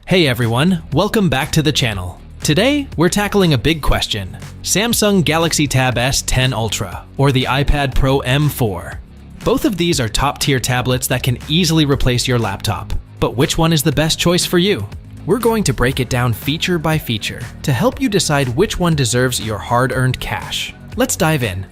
Hey everyone, welcome back to the channel. Today, we're tackling a big question: Samsung Galaxy Tab S10 Ultra or the iPad Pro M4. Both of these are top-tier tablets that can easily replace your laptop. But which one is the best choice for you? We're going to break it down feature by feature to help you decide which one deserves your hard-earned cash. Let's dive in.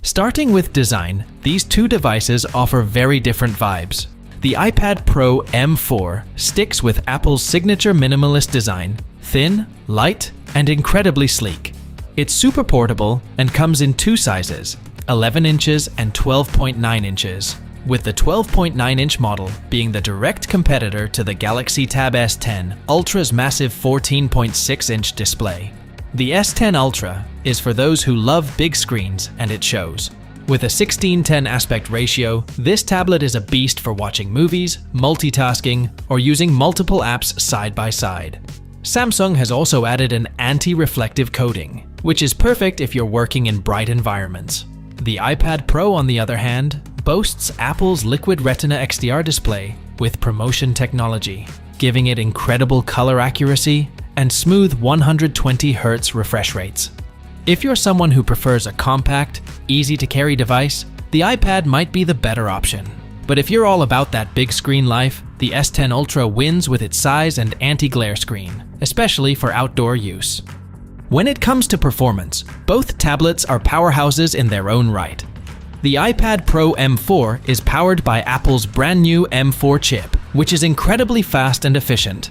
Starting with design, these two devices offer very different vibes. The iPad Pro M4 sticks with Apple's signature minimalist design, thin, light, and incredibly sleek. It's super portable and comes in two sizes, 11 inches and 12.9 inches, with the 12.9-inch model being the direct competitor to the Galaxy Tab S10 Ultra's massive 14.6-inch display. The S10 Ultra is for those who love big screens, and it shows. With a 16:10 aspect ratio, this tablet is a beast for watching movies, multitasking, or using multiple apps side by side. Samsung has also added an anti-reflective coating, which is perfect if you're working in bright environments. The iPad Pro, on the other hand, boasts Apple's Liquid Retina XDR display with ProMotion technology, giving it incredible color accuracy and smooth 120Hz refresh rates. If you're someone who prefers a compact, easy-to-carry device, the iPad might be the better option. But if you're all about that big screen life, the S10 Ultra wins with its size and anti-glare screen, especially for outdoor use. When it comes to performance, both tablets are powerhouses in their own right. The iPad Pro M4 is powered by Apple's brand new M4 chip, which is incredibly fast and efficient.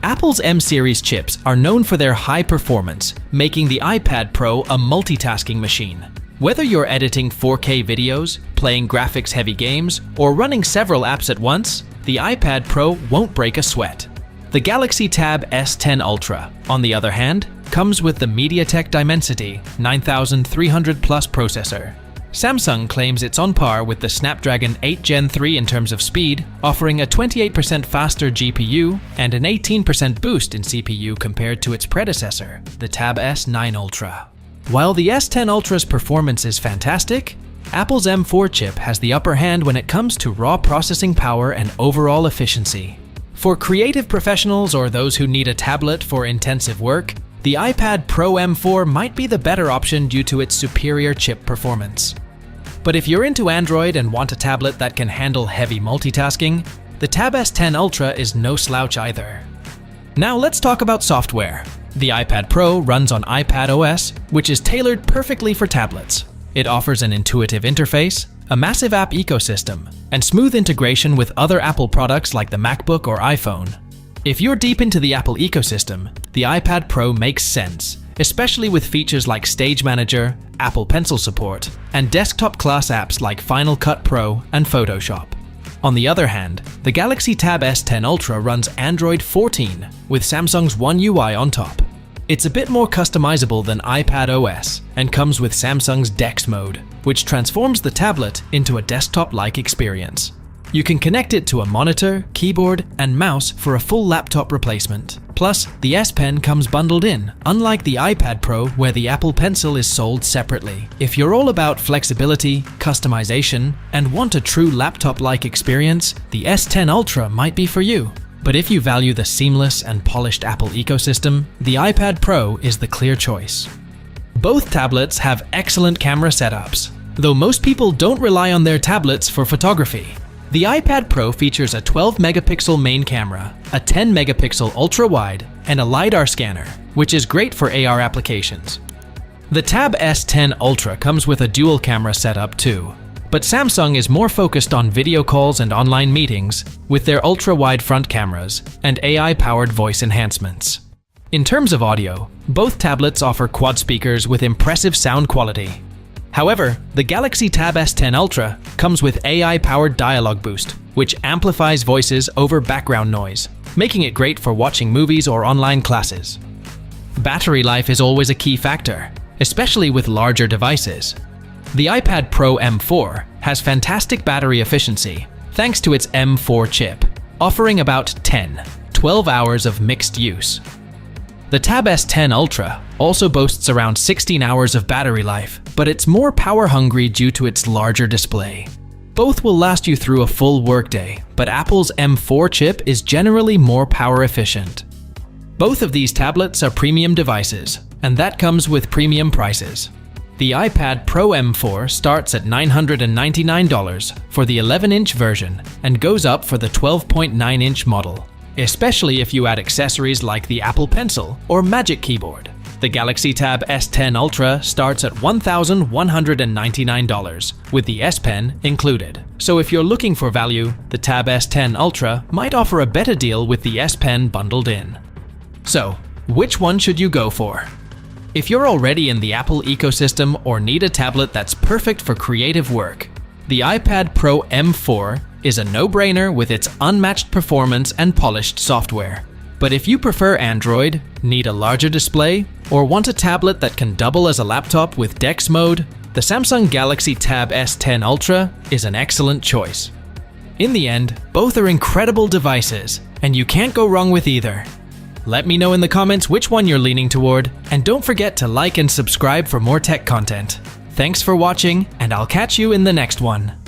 Apple's M-series chips are known for their high performance, making the iPad Pro a multitasking machine. Whether you're editing 4K videos, playing graphics-heavy games, or running several apps at once, the iPad Pro won't break a sweat. The Galaxy Tab S10 Ultra, on the other hand, comes with the MediaTek Dimensity 9300 Plus processor. Samsung claims it's on par with the Snapdragon 8 Gen 3 in terms of speed, offering a 28% faster GPU and an 18% boost in CPU compared to its predecessor, the Tab S9 Ultra. While the S10 Ultra's performance is fantastic, Apple's M4 chip has the upper hand when it comes to raw processing power and overall efficiency. For creative professionals or those who need a tablet for intensive work, the iPad Pro M4 might be the better option due to its superior chip performance. But if you're into Android and want a tablet that can handle heavy multitasking, the Tab S10 Ultra is no slouch either. Now let's talk about software. The iPad Pro runs on iPadOS, which is tailored perfectly for tablets. It offers an intuitive interface, a massive app ecosystem, and smooth integration with other Apple products like the MacBook or iPhone. If you're deep into the Apple ecosystem, the iPad Pro makes sense, especially with features like Stage Manager, Apple Pencil support, and desktop-class apps like Final Cut Pro and Photoshop. On the other hand, the Galaxy Tab S10 Ultra runs Android 14 with Samsung's One UI on top. It's a bit more customizable than iPadOS and comes with Samsung's DeX mode, which transforms the tablet into a desktop-like experience. You can connect it to a monitor, keyboard, and mouse for a full laptop replacement. Plus, the S Pen comes bundled in, unlike the iPad Pro where the Apple Pencil is sold separately. If you're all about flexibility, customization, and want a true laptop-like experience, the S10 Ultra might be for you. But if you value the seamless and polished Apple ecosystem, the iPad Pro is the clear choice. Both tablets have excellent camera setups, though most people don't rely on their tablets for photography. The iPad Pro features a 12-megapixel main camera, a 10-megapixel ultra-wide, and a LiDAR scanner, which is great for AR applications. The Tab S10 Ultra comes with a dual-camera setup too, but Samsung is more focused on video calls and online meetings with their ultra-wide front cameras and AI-powered voice enhancements. In terms of audio, both tablets offer quad speakers with impressive sound quality. However, the Galaxy Tab S10 Ultra comes with AI-powered dialogue boost, which amplifies voices over background noise, making it great for watching movies or online classes. Battery life is always a key factor, especially with larger devices. The iPad Pro M4 has fantastic battery efficiency thanks to its M4 chip, offering about 10–12 hours of mixed use. The Tab S10 Ultra also boasts around 16 hours of battery life, but it's more power-hungry due to its larger display. Both will last you through a full workday, but Apple's M4 chip is generally more power efficient. Both of these tablets are premium devices, and that comes with premium prices. The iPad Pro M4 starts at $999 for the 11-inch version and goes up for the 12.9-inch model, especially if you add accessories like the Apple Pencil or Magic Keyboard. The Galaxy Tab S10 Ultra starts at $1,199 with the S Pen included. So if you're looking for value, the Tab S10 Ultra might offer a better deal with the S Pen bundled in. So, which one should you go for? If you're already in the Apple ecosystem or need a tablet that's perfect for creative work, the iPad Pro M4 is a no-brainer with its unmatched performance and polished software. But if you prefer Android, need a larger display, or want a tablet that can double as a laptop with DeX mode, the Samsung Galaxy Tab S10 Ultra is an excellent choice. In the end, both are incredible devices, and you can't go wrong with either. Let me know in the comments which one you're leaning toward, and don't forget to like and subscribe for more tech content. Thanks for watching, and I'll catch you in the next one.